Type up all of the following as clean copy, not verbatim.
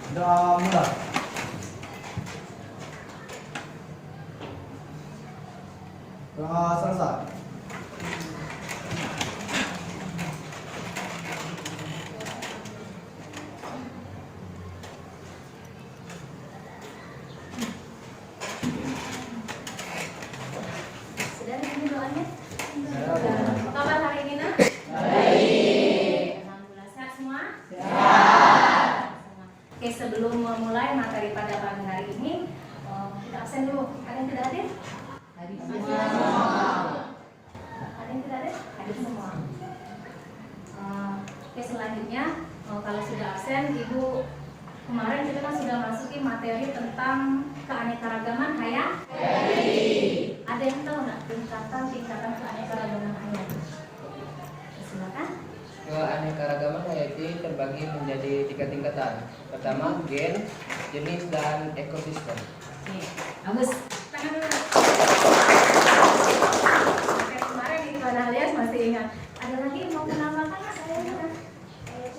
Doa mulai. Doa selesai. Sudah ini doanya? Sudah. Apa kabar hari ini, Nak? Baik. Alhamdulillah, sehat semua? Sehat. Oke, sebelum memulai materi pada pagi hari ini, kita absen dulu. Ada yang tidak hadir? Hari Ada yang tidak hadir? Hadir semua. Oke, selanjutnya kalau sudah absen, Ibu, kemarin kita kan sudah masuki materi tentang keanekaragaman hayat. Ada yang tahu nggak tingkatan keanekaragaman hayat? Silakan. Keanekaragaman hayati terbagi menjadi 3 tingkatan. Pertama, gen, jenis, dan ekosistem. Oke, bagus. Tangan dulu. Oke, kemarin itu ada alias masih ingat. Ada lagi yang mau menambahkan nggak?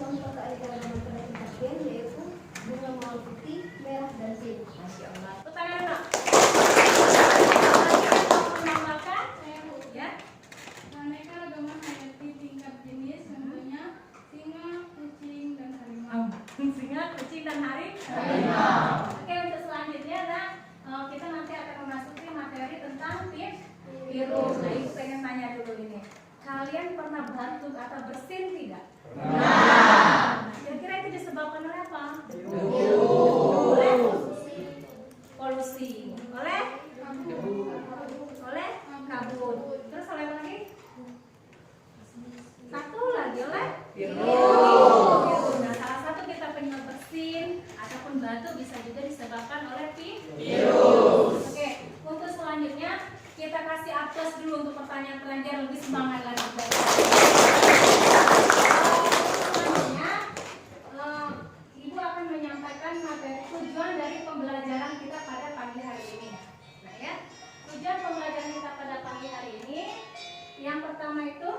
Contoh keanekaragaman pada tingkat gen yaitu bunga mawar putih, merah, dan pink. Masya Allah. Tepuk tangan dulu. Ada lagi yang mau menambahkan? Ya. Keanekaragaman hayati tingkat jenis contohnya singa, kucing, dan harimau. Singa, kucing, dan Oke, untuk selanjutnya adalah kita nanti akan memasuki materi tentang virus. Nah, Ibu pengen tanya dulu ini. Kalian pernah batuk atau bersin tidak? Nah, kira-kira itu disebabkan oleh apa? Oleh polusi. Oleh kabut. Terus oleh apa lagi? Satu lagi oleh virus. Nah, salah satu kita penyebab bersin ataupun batuk bisa juga disebabkan oleh virus. Oke, untuk selanjutnya kita kasih aplaus dulu untuk pertanyaan-pertanyaan biar lebih semangat lagi. Selanjutnya, Ibu akan menyampaikan materi tujuan dari pembelajaran kita pada pagi hari ini. Nah ya, tujuan pembelajaran kita pada pagi hari ini, yang pertama itu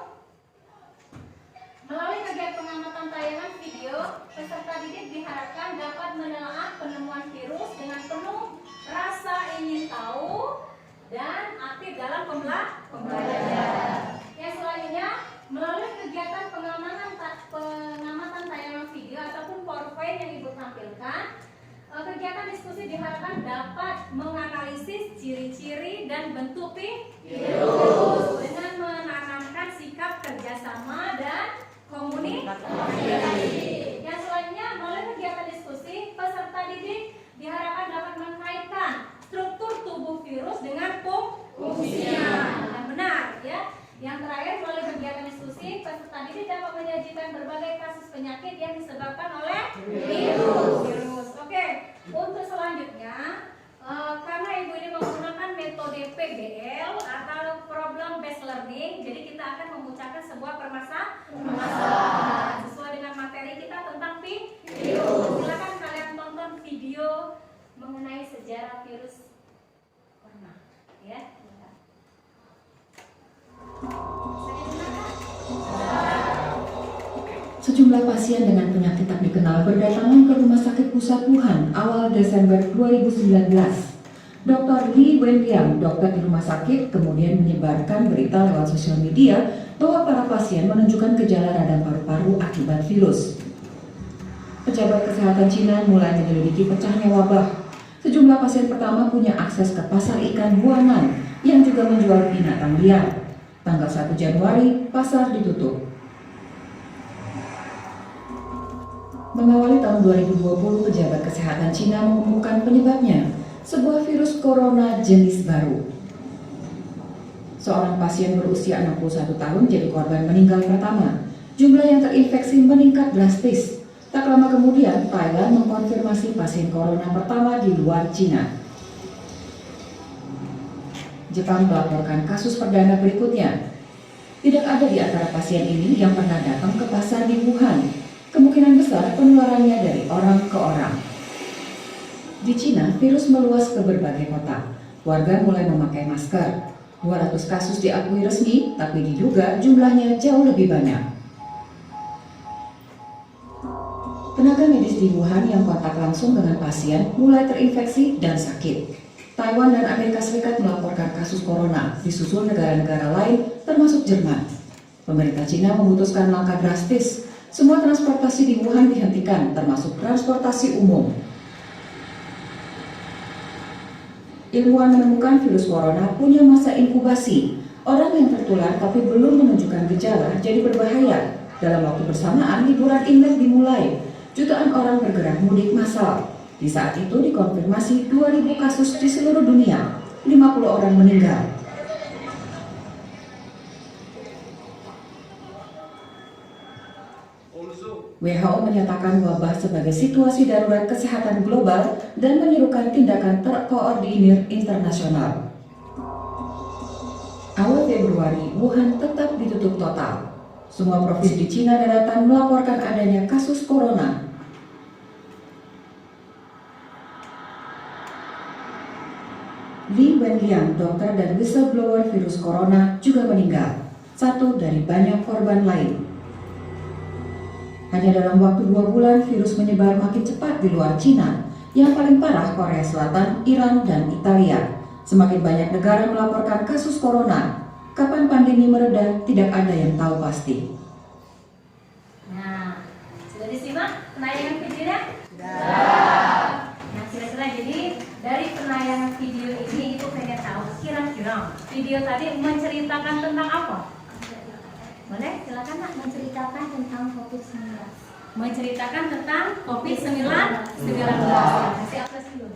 melalui kegiatan pengamatan tayangan video, peserta didik diharapkan dapat menelaah penemuan virus dengan penuh rasa ingin tahu dan aktif dalam pembelajaran. Yang selanjutnya, melalui kegiatan pengamatan tayangan video ataupun PowerPoint yang Ibu tampilkan, kegiatan diskusi diharapkan dapat menganalisis ciri-ciri dan bentuk virus dengan menanamkan sikap kerjasama dan komunikasi. Yang selanjutnya, melalui kegiatan diskusi, peserta didik diharapkan dapat mengkaitkan struktur tubuh virus dengan fungsinya yang benar, ya. Yang terakhir, melalui kegiatan diskusi, peserta didik dapat menyajikan berbagai kasus penyakit yang disebabkan oleh virus. Oke, untuk selanjutnya, karena Ibu ini menggunakan metode PBL atau Problem Based Learning, jadi kita akan memecahkan sebuah permasalahan sesuai dengan materi kita tentang virus. Silakan kalian tonton video mengenai sejarah virus corona, ya. Sejumlah pasien dengan penyakit tak dikenal berdatangan ke Rumah Sakit Pusat Wuhan awal Desember 2019. Dr. Li Wenliang, dokter di rumah sakit, kemudian menyebarkan berita lewat sosial media bahwa para pasien menunjukkan gejala radang paru-paru akibat virus. Pejabat kesehatan Cina mulai menyelidiki pecahnya wabah. Sejumlah pasien pertama punya akses ke pasar ikan Huanan yang juga menjual binatang liar. Tanggal 1 Januari, pasar ditutup. Mengawali tahun 2020, pejabat kesehatan Cina mengumumkan penyebabnya, sebuah virus corona jenis baru. Seorang pasien berusia 61 tahun jadi korban meninggal pertama. Jumlah yang terinfeksi meningkat drastis. Tak lama kemudian, Thailand mengkonfirmasi pasien corona pertama di luar Cina. Jepang melaporkan kasus perdana berikutnya. Tidak ada di antara pasien ini yang pernah datang ke pasar di Wuhan. Kemungkinan besar penularannya dari orang ke orang. Di Cina, virus meluas ke berbagai kota. Warga mulai memakai masker. 200 kasus diakui resmi, tapi diduga jumlahnya jauh lebih banyak. Tenaga medis di Wuhan yang kontak langsung dengan pasien mulai terinfeksi dan sakit. Taiwan dan Amerika Serikat melaporkan kasus corona, disusul negara-negara lain termasuk Jerman. Pemerintah Cina memutuskan langkah drastis. Semua transportasi di Wuhan dihentikan, termasuk transportasi umum. Ilmuwan menemukan virus corona punya masa inkubasi. Orang yang tertular tapi belum menunjukkan gejala jadi berbahaya. Dalam waktu bersamaan, liburan Imlek dimulai. Jutaan orang bergerak mudik massal. Di saat itu dikonfirmasi 2.000 kasus di seluruh dunia. 50 orang meninggal. WHO menyatakan wabah sebagai situasi darurat kesehatan global dan menyerukan tindakan terkoordinir internasional. Awal Februari, Wuhan tetap ditutup total. Semua provinsi di Cina daratan melaporkan adanya kasus corona. Li Wenliang, dokter dan whistleblower virus corona, juga meninggal. Satu dari banyak korban lain. Hanya dalam waktu 2 bulan, virus menyebar makin cepat di luar Cina. Yang paling parah Korea Selatan, Iran, dan Italia. Semakin banyak negara melaporkan kasus corona. Kapan pandemi mereda, tidak ada yang tahu pasti. Nah, sudah disimak penayangan videonya? Sudah. Nah, kira-kira jadi dari penayangan video ini Ibu pengen tahu kira-kira video tadi menceritakan tentang apa? Boleh, silakan Nak. Menceritakan tentang COVID-19. Menceritakan tentang COVID-19. Kasih aplaus dulu.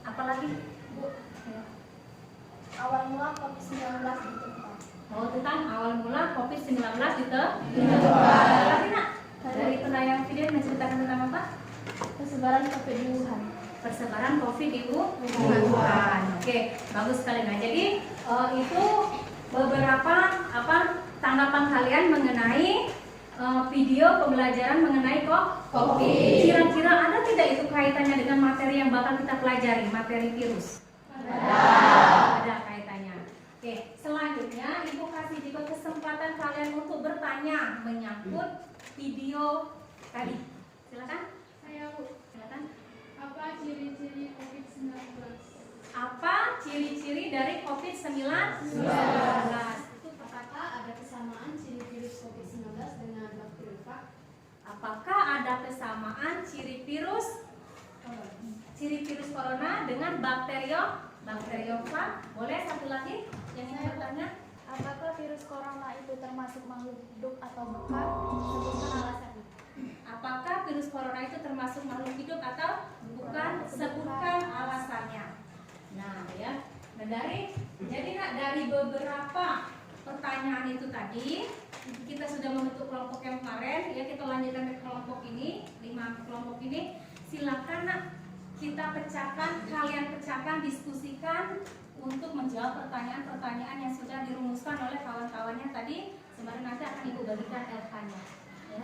Apalagi? Bu. Awal mula COVID-19 ditemukan. Oh, tentang awal mula COVID-19 ditemukan. Lagi Nak? Dari penayangan video menceritakan tentang apa? Persebaran COVID di Wuhan. Persebaran COVID di Wuhan. Oke, bagus sekali. Nah, jadi itu beberapa tanggapan kalian mengenai video pembelajaran mengenai COVID. Kira-kira ada tidak itu kaitannya dengan materi yang bakal kita pelajari, materi virus? Ada kaitannya. Oke, selanjutnya Ibu kasih juga kesempatan kalian untuk bertanya menyangkut video tadi. Silakan. Saya Bu. Silakan. Apa ciri-ciri COVID-19? Apa ciri-ciri dari COVID-19? Itu apakah ada kesamaan ciri virus COVID-19 dengan bakteriofag? Apakah ada kesamaan ciri virus corona dengan bakteriofag? Boleh satu lagi yang ingin bertanya? Apakah virus corona itu termasuk makhluk hidup atau bukan? Sebutkan alasannya. Apakah virus corona itu termasuk makhluk hidup atau bukan? Sebutkan alasannya. Nah, ya. Nah, dari beberapa pertanyaan itu tadi kita sudah membentuk kelompok yang kemarin, ya kita lanjutkan ke kelompok ini, 5 kelompok ini. Silakan Nak, kita pecahkan, kalian pecahkan, diskusikan untuk menjawab pertanyaan-pertanyaan yang sudah dirumuskan oleh kawan-kawannya tadi. Sembari nanti akan Ibu bagikan LK-nya. Ya.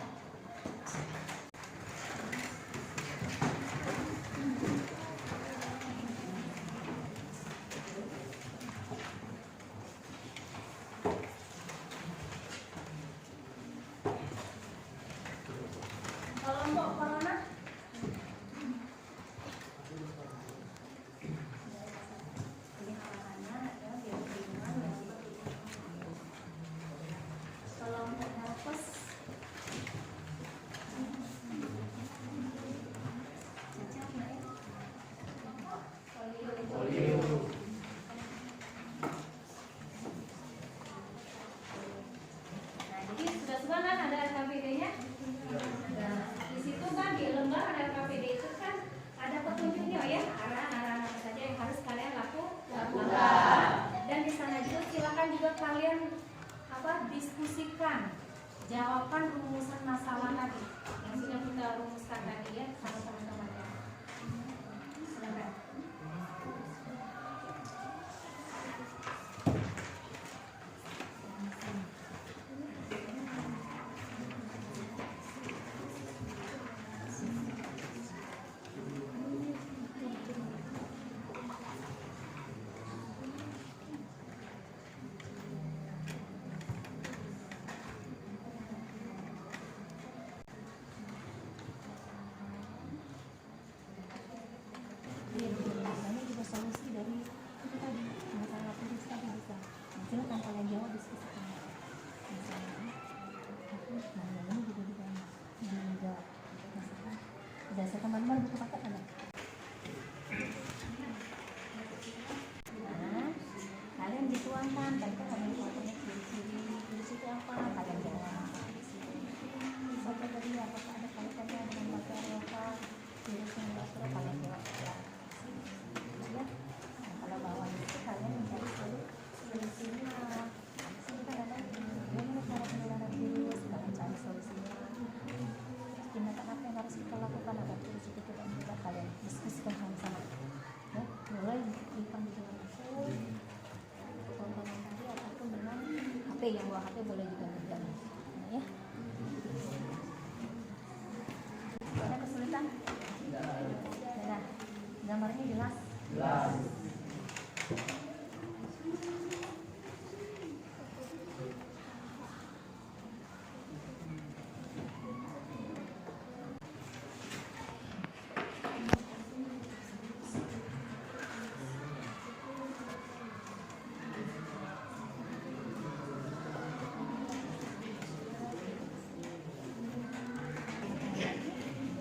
Kelompok corona. Ini alasannya adalah biar kelompok herpes. Cacat nggak ya? Polio. Nah, jadi sudah semua kan ada RKPD-nya? Nah, di situ kan di lembar ada RKPD itu kan ada petunjuknya ya, arahan-arahan apa saja yang harus kalian lakukan. Dan di sana juga silakan juga kalian diskusikan jawaban rumusan masalah tadi yang sudah kita rumuskan tadi ya sama teman-teman ya. Silakan. Ada saya teman-teman buku paket ada. Nah, kalian dituangkan, mereka kalian tuangkannya ciri-ciri virus itu apa, kalian jawab. Sampai tadi apakah ada kaitannya dengan bakteri apa, virus yang masuk, kalian jawab ya. Ya. Nah, kalau bawah itu kalian mencari solusinya. Sini kan ada bagaimana cara penularan virus, kalian cari solusinya. Tindakan apa yang harus kita lakukan agar virus itu tidak menyebar, kalian diskusikan sama-sama. Ya, mulai hitam dengan buku, tontonan tadi ataupun dengan HP, yang bawa HP boleh juga berjalan. Nah, ya. Ada kesulitan? Nah, gambarnya jelas? Jelas.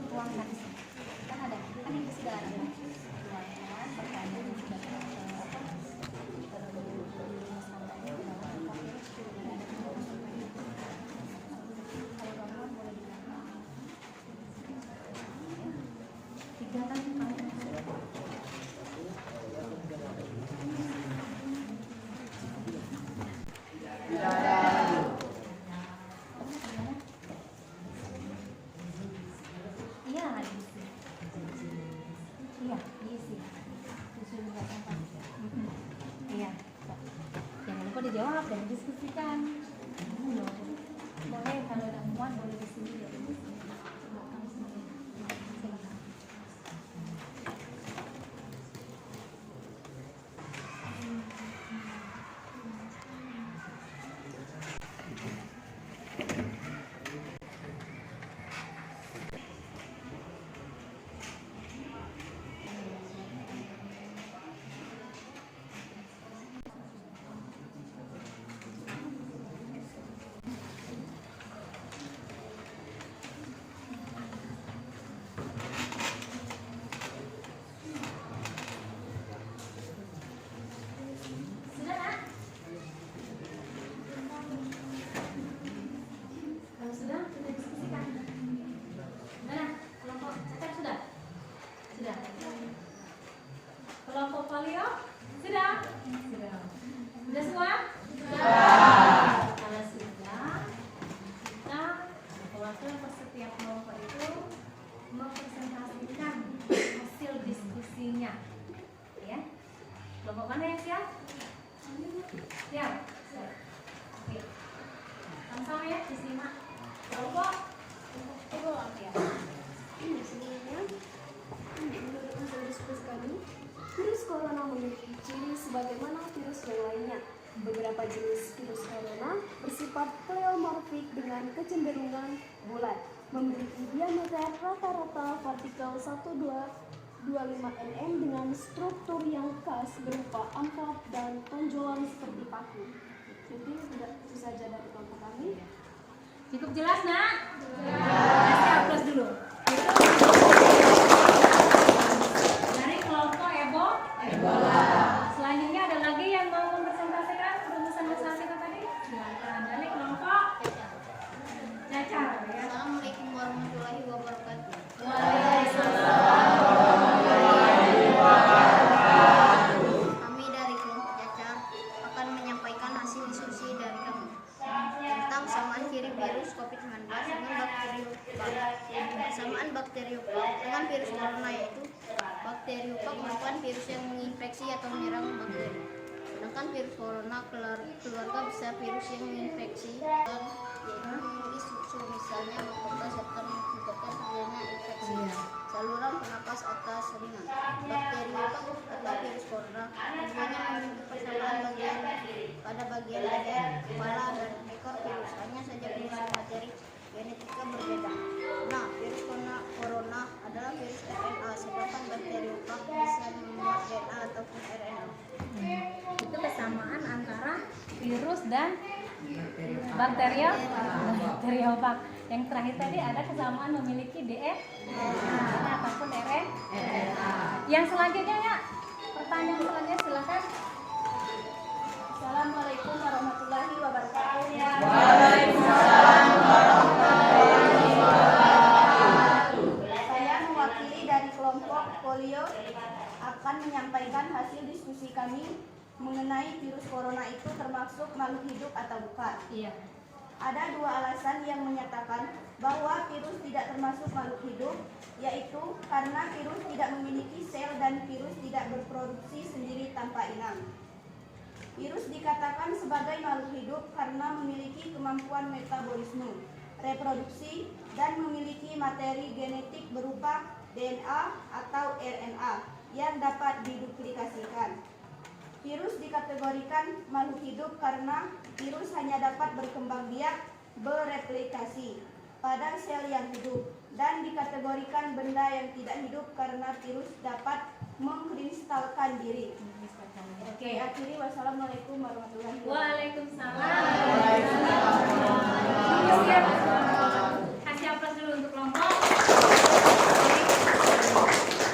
Tuangkan. Kan ada, kan ini sudah ada. Tuangkan, pertanyaan yang sudah dijawab dan diskusikan. Boleh kalau ada muat boleh di sini ya. Silakan. Kelompok polio sudah? Sudah. Sudah semua? Sudah. Kalau sudah, kita waktu setiap kelompok itu mempresentasikan hasil diskusinya. Ya. Kelompok mana yang siap? Siap. Oke. Sama-sama ya, disimak. Kelompok. Ya. Sebenarnya, menurut hasil diskusi kami, virus corona memiliki ciri sebagaimana virus yang lainnya. Beberapa jenis virus corona bersifat pleomorfik dengan kecenderungan bulat, memiliki diameter rata-rata vertikal 1,225 mm dengan struktur yang khas berupa amplop dan tonjolan seperti paku. Jadi itu saja dari kelompok kami. Cukup jelas, Nak? Jelas. Saya hapus dulu. Dari kelompok Ebola. Selanjutnya ada lagi yang mau mempresentasikan rumusan masalah kita tadi? Silakan. Dari kelompok Cacar. Ya. Assalamualaikum warahmatullahi wabarakatuh. Kami dari kelompok Cacar akan menyampaikan hasil diskusi dari kami tentang samaan ciri virus COVID-19 dengan bakteriophag. Samaan bakteriophag dengan virus corona yaitu bakteriophag merupakan virus yang menginfeksi atau menyerang bakteri. Sedangkan virus corona keluarga besar virus yang menginfeksi dan yaitu memiliki susu misalnya mahkota serta menyebabkan terjadinya infeksi saluran pernapas atas ringan. Bakteriophag atau virus corona keduanya memiliki persamaan bagian pada bagian leher, kepala, dan ekor virus. Hanya saja virus materi genetika berbeda. Nah, virus corona adalah virus RNA, sedangkan bakteriophag bisa memuat DNA ataupun RNA. Itu kesamaan antara virus dan bakteriophag. Yang terakhir tadi ada kesamaan memiliki DNA. RNA. Yang selanjutnya ya, pertanyaan selanjutnya silakan. Assalamualaikum warahmatullahi wabarakatuh. Saya mewakili dari kelompok polio akan menyampaikan hasil diskusi kami mengenai virus corona itu termasuk makhluk hidup atau bukan. Iya. Ada dua alasan yang menyatakan bahwa virus tidak termasuk makhluk hidup, yaitu karena virus tidak memiliki sel dan virus tidak berproduksi sendiri tanpa inang. Virus dikatakan sebagai makhluk hidup karena memiliki kemampuan metabolisme, reproduksi, dan memiliki materi genetik berupa DNA atau RNA yang dapat diduplikasikan. Virus dikategorikan makhluk hidup karena virus hanya dapat berkembang biak bereplikasi pada sel yang hidup, dan dikategorikan benda yang tidak hidup karena virus dapat mengkristalkan diri. Oke. Akhiri, wassalamualaikum warahmatullahi wabarakatuh. Waalaikumsalam. Siap. Kasih aplaus dulu untuk kelompok.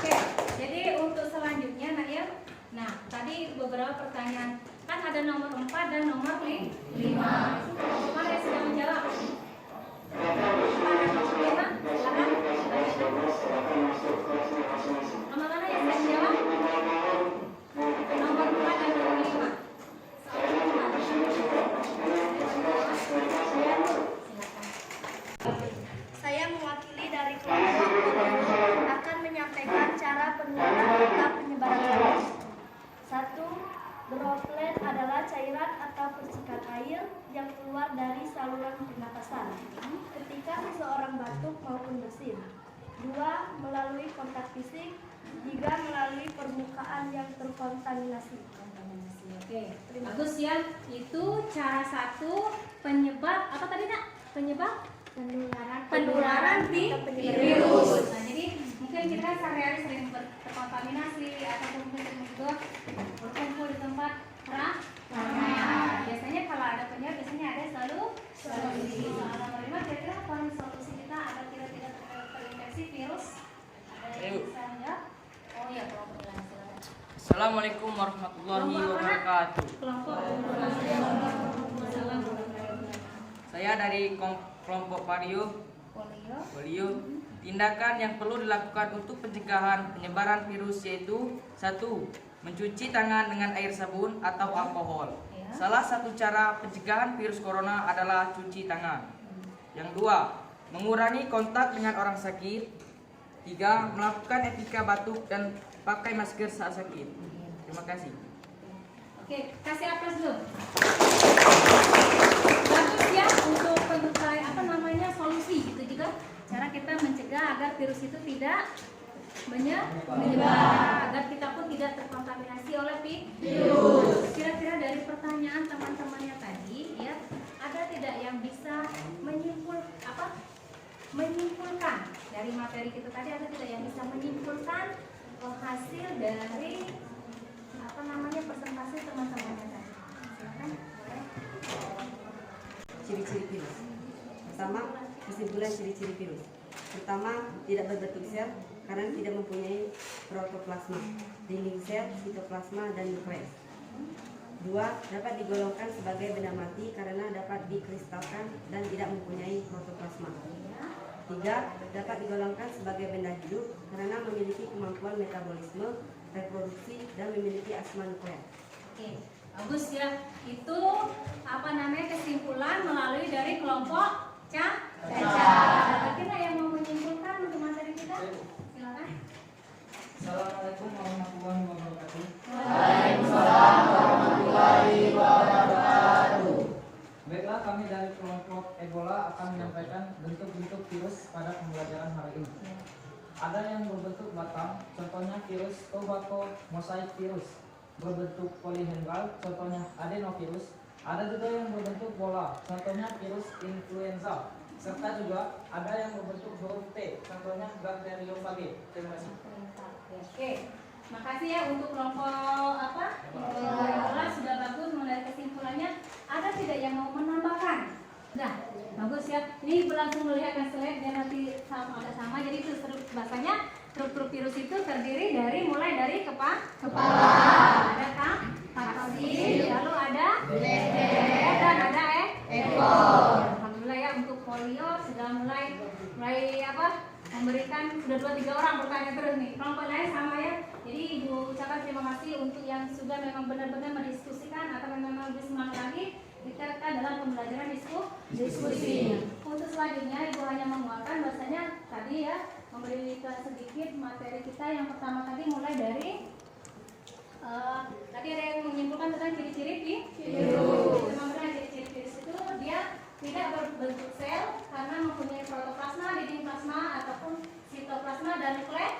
Oke, jadi untuk selanjutnya nak ya. Nah, tadi beberapa pertanyaan. Kan ada nomor 4 dan nomor 5. Mana yang sudah menjawab? 5, silakan. Nomor mana yang sudah menjawab? Nomor 4 dan nomor 5. Saya mewakili dari kelompok akan menyampaikan cara penularan atau penyebaran virus. 1. Droplet adalah cairan atau percikan air yang keluar dari saluran pernapasan ketika seseorang batuk maupun bersin. 2. Melalui kontak fisik. 3. Melalui permukaan yang terkontaminasi. Oke, bagus ya. Itu cara 1 penyebab apa tadi nak? Penyebab penularan virus. Nah, jadi mungkin kita sehari-hari sering terkontaminasi ataupun mungkin juga berkumpul di tempat keramaian. Biasanya kalau ada penyebab biasanya ada solusi. Soal nomor 5 kira-kira apa nih solusi kita agar kita tidak terinfeksi virus? Ada yang bisa menjawab? Oh ya, kelompok lain silakan. Assalamualaikum warahmatullahi wabarakatuh. Kelompok. Saya dari kelompok polio. Tindakan yang perlu dilakukan untuk pencegahan penyebaran virus yaitu 1. Mencuci tangan dengan air sabun atau alkohol. Salah satu cara pencegahan virus corona adalah cuci tangan. Yang 2. Mengurangi kontak dengan orang sakit. 3. Melakukan etika batuk dan pakai masker saat sakit. Terima kasih. Oke, kasih aplaus dulu. Bagus ya untuk solusi gitu juga cara kita mencegah agar virus itu tidak menyebar, agar kita pun tidak terkontaminasi oleh virus. Kira-kira dari pertanyaan teman-temannya tadi ya, ada tidak yang bisa menyimpulkan dari materi kita tadi, ada tidak yang bisa menyimpulkan hasil dari presentasi teman-temannya tadi? Silakan. Ciri-ciri virus. Pertama, kesimpulan ciri-ciri virus. Pertama, tidak berbentuk sel karena tidak mempunyai protoplasma, dinding sel, sitoplasma, dan nukleus. 2. Dapat digolongkan sebagai benda mati karena dapat dikristalkan dan tidak mempunyai protoplasma. 3. Dapat digolongkan sebagai benda hidup karena memiliki kemampuan metabolisme, reproduksi, dan memiliki asma nuklear. Oke, bagus ya. Itu kesimpulan melalui dari kelompok cacar. Kita yang mau menyimpulkan untuk materi kita, silakan. Assalamualaikum warahmatullahi wabarakatuh. Waalaikumsalam warahmatullahi wabarakatuh. Baiklah, kami dari kelompok Ebola akan menyampaikan bentuk-bentuk virus pada pembelajaran hari ini. Ada yang berbentuk batang, contohnya virus tobacco mosaic virus. Berbentuk polihedral, contohnya adenovirus. Ada juga yang berbentuk bola, contohnya virus influenza. Serta juga ada yang berbentuk huruf T, contohnya bakteriofage. Terima kasih. Oke, makasih ya untuk kelompok Ebola sudah bagus mengenai kesimpulannya. Ada tidak yang mau menambahkan? Nah, bagus ya. Ini langsung melihat slide dan nanti sama, jadi itu seru bahasanya. Struktur virus itu terdiri dari mulai dari kepala, ada vaksin, lalu ada leher dan ada ekor. Alhamdulillah ya, untuk polio sudah mulai memberikan, sudah 2-3 orang bertanya terus nih. Kelompok lain sama ya. Jadi Ibu ucapkan terima kasih untuk yang sudah memang benar-benar mendiskusikan atau memang lebih semangat lagi kita dalam pembelajaran diskusi. Untuk selanjutnya Ibu hanya menguatkan bahasanya tadi ya, memberi sedikit materi kita. Yang pertama tadi mulai dari tadi ada yang menyimpulkan tentang ciri-ciri virus. Memang ciri-ciri virus itu dia tidak berbentuk sel karena mempunyai protoplasma, dinding plasma ataupun sitoplasma dan nukleus.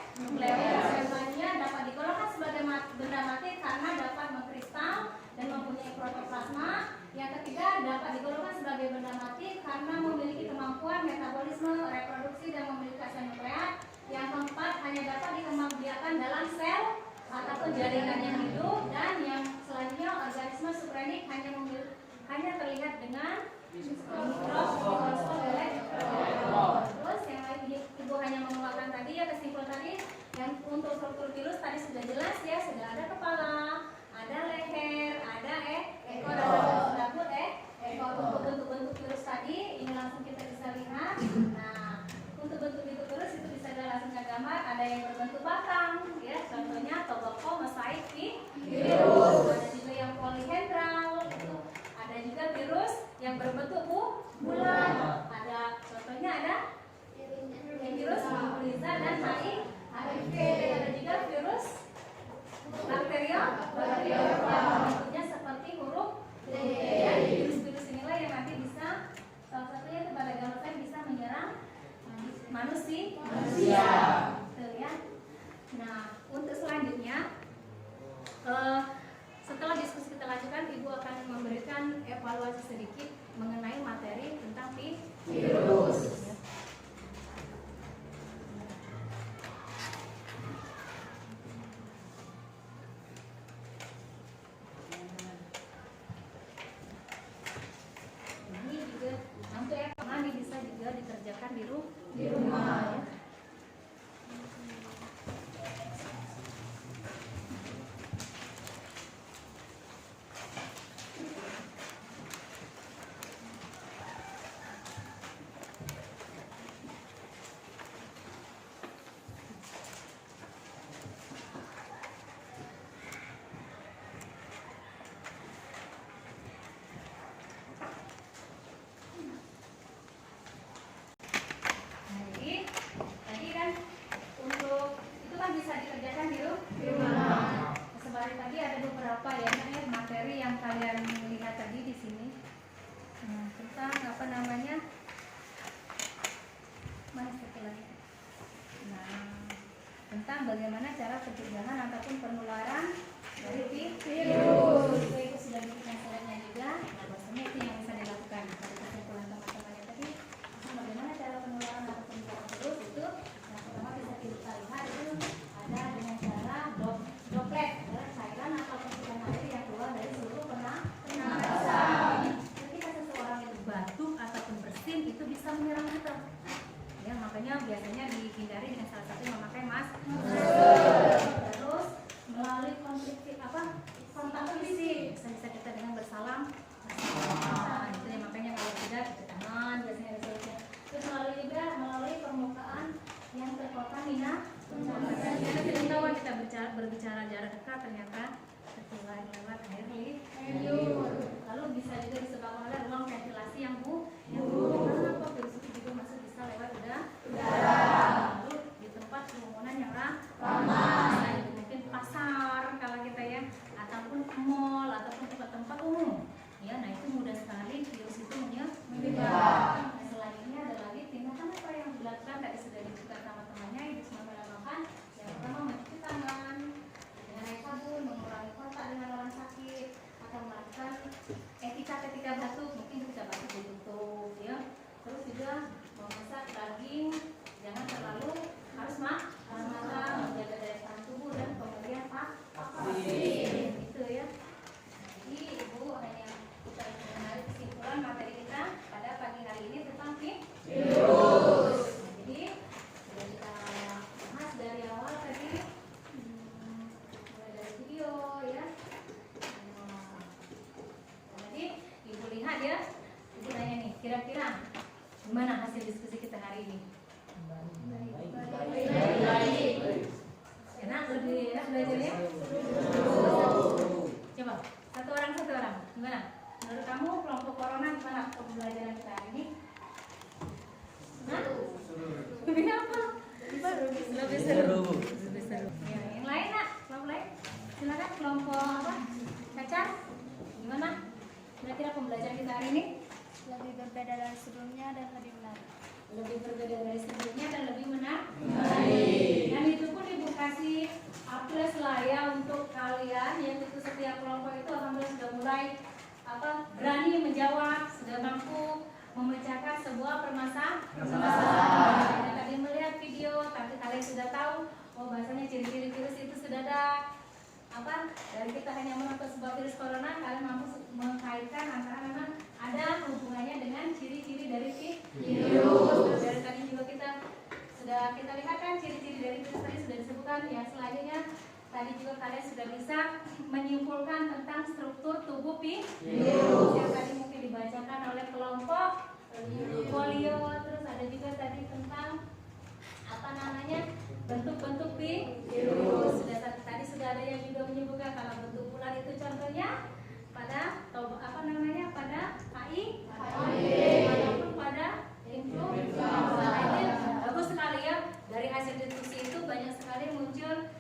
Selanjutnya dapat digolongkan sebagai benda mati karena dapat mengkristal dan mempunyai protoplasma. Yang ketiga dapat digolongkan sebagai benda mati karena memiliki kemampuan metabolisme, reproduksi dan memiliki asam nukleat. Yang keempat hanya dapat dikembangbiakkan dalam sel ataupun jaringan yang hidup. Dan yang selanjutnya organisme supranik hanya terlihat dengan mikroskop elektron. Terus yang lain Ibu hanya mengeluarkan tadi ya, kesimpulan tadi yang untuk struktur virus tadi sudah jelas ya, sudah ada kepala, ada leher, ada ekor, ada ekor. Untuk bentuk-bentuk virus tadi ini langsung kita bisa lihat. Nah, untuk bentuk-bentuk virus itu bisa langsung gambar, ada yang berbentuk batang ya, contohnya tobacco mosaic virus. Ada juga yang polyhedral itu. Ada juga virus yang berbentuk bulan. Ada contohnya ada virus influenza dan HIV. Ada juga virus bakterium bentuknya seperti huruf D. Virus-virus inilah yang nanti bisa salah satunya itu pada gambarnya bisa menyerang manusia. Betul ya. Nah, untuk selanjutnya setelah diskusi kita lanjutkan, Ibu akan memberikan evaluasi sedikit mengenai materi tentang virus. Ya. Ini juga untuk ini bisa juga dikerjakan di rumah. Ya. Tadi kan untuk itu kan bisa dikerjakan di rumah. Sebagai tadi ada beberapa ya materi yang kalian lihat tadi di sini. Tentang apa namanya? Tentang bagaimana cara pencegahan ataupun penularan dari virus. Itu sudah diberikan slide-nya juga. Nah, bahasanya itu yang bisa dilakukan. Pada kesimpulan teman-teman tadi, bagaimana cara penularan ataupun pencegahan virus itu yang pertama bisa kita lihat itu ada dengan cara droplet, adalah cairan atau percikan air yang keluar dari seluruh pernapasan. Ketika seseorang itu batuk ataupun bersin itu bisa menyerang kita. Ya, makanya biasanya dihindari dengan salah satu memakai masker. Terus melalui kontak fisik bisa kita dengan bersalam. Nah, itu ya, makanya kalau tidak cuci tangan biasanya ada. Terus melalui permukaan yang terkontaminasi. Kita tidak tahu kita berbicara jarak dekat ternyata tertular lewat air liur. Lalu bisa juga disebabkan oleh ruang ventilasi yang buruk. Karena virus itu juga masuk bisa lewat udara. Lalu di tempat kerumunan yang ramai, mungkin pasar kalau kita ya, ataupun mall ataupun tempat-tempat umum. Ya, nah itu mudah sekali virus itu menyebar. Nah, selanjutnya ada lagi tindakan apa yang dilakukan tadi sudah dibuka sama temannya. Ibu semua menambahkan yang pertama mencuci tangan dengan air sabun, mengurangi kontak dengan orang sakit, atau melakukan ketika batuk, mungkin kita batuk ditutup ya. Terus juga memasak daging Lebih apa? Lebih seru. Ya, yang lain nak, kelompok lain. Silakan kelompok apa? Caca, gimana? Kira-kira pembelajaran kita hari ini? Lebih berbeda dari sebelumnya dan lebih menarik. Lebih berbeda dari sebelumnya dan lebih menarik. Dan itu pun ibu kasih plus lah ya untuk kalian yang itu setiap kelompok itu alhamdulillah sudah mulai berani menjawab, sudah mampu memecahkan sebuah permasalahan. Dan tadi melihat video, tapi kalian sudah tahu oh bahasanya ciri-ciri virus itu sudah ada dari kita hanya menonton sebuah virus corona, kalian mampu mengkaitkan antara memang ada hubungannya dengan ciri-ciri dari virus. Dari tadi juga sudah kita lihat kan ciri-ciri dari virus tadi sudah disebutkan. Yang selanjutnya tadi juga kalian sudah bisa menyimpulkan tentang struktur tubuh virus yang tadi mungkin dibacakan oleh kelompok polio. Terus ada juga tadi tentang bentuk-bentuk virus. Tadi sudah ada yang juga menyebutkan kalau bentuk ular itu contohnya pada pada AI ataupun pada influenza. Bagus sekali ya, dari hasil diskusi itu banyak sekali muncul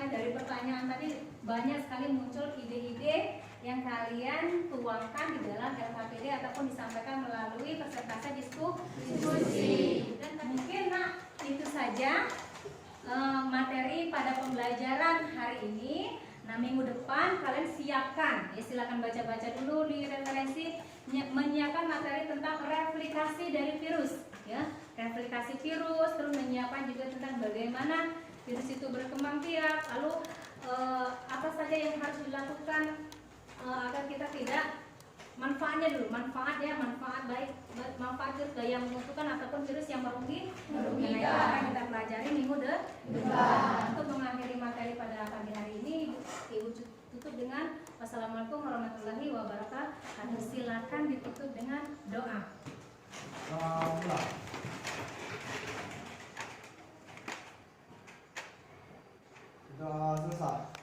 dari pertanyaan tadi banyak sekali muncul ide-ide yang kalian tuangkan di dalam LKPD ataupun disampaikan melalui presentasi diskusi. Dan mungkin itu saja materi pada pembelajaran hari ini. Nah, minggu depan kalian siapkan ya, silakan baca-baca dulu di referensi, menyiapkan materi tentang replikasi dari virus ya, replikasi virus, terus menyiapkan juga tentang bagaimana virus itu berkembang biak, lalu apa saja yang harus dilakukan agar kita tidak manfaat baik manfaat virus yang menguntungkan ataupun virus yang merugikan. Nah, itu akan kita pelajari minggu depan. Untuk mengakhiri materi pada pagi hari ini, Ibu tutup dengan wassalamualaikum warahmatullahi wabarakatuh. Silakan ditutup dengan doa. Sudah selesai.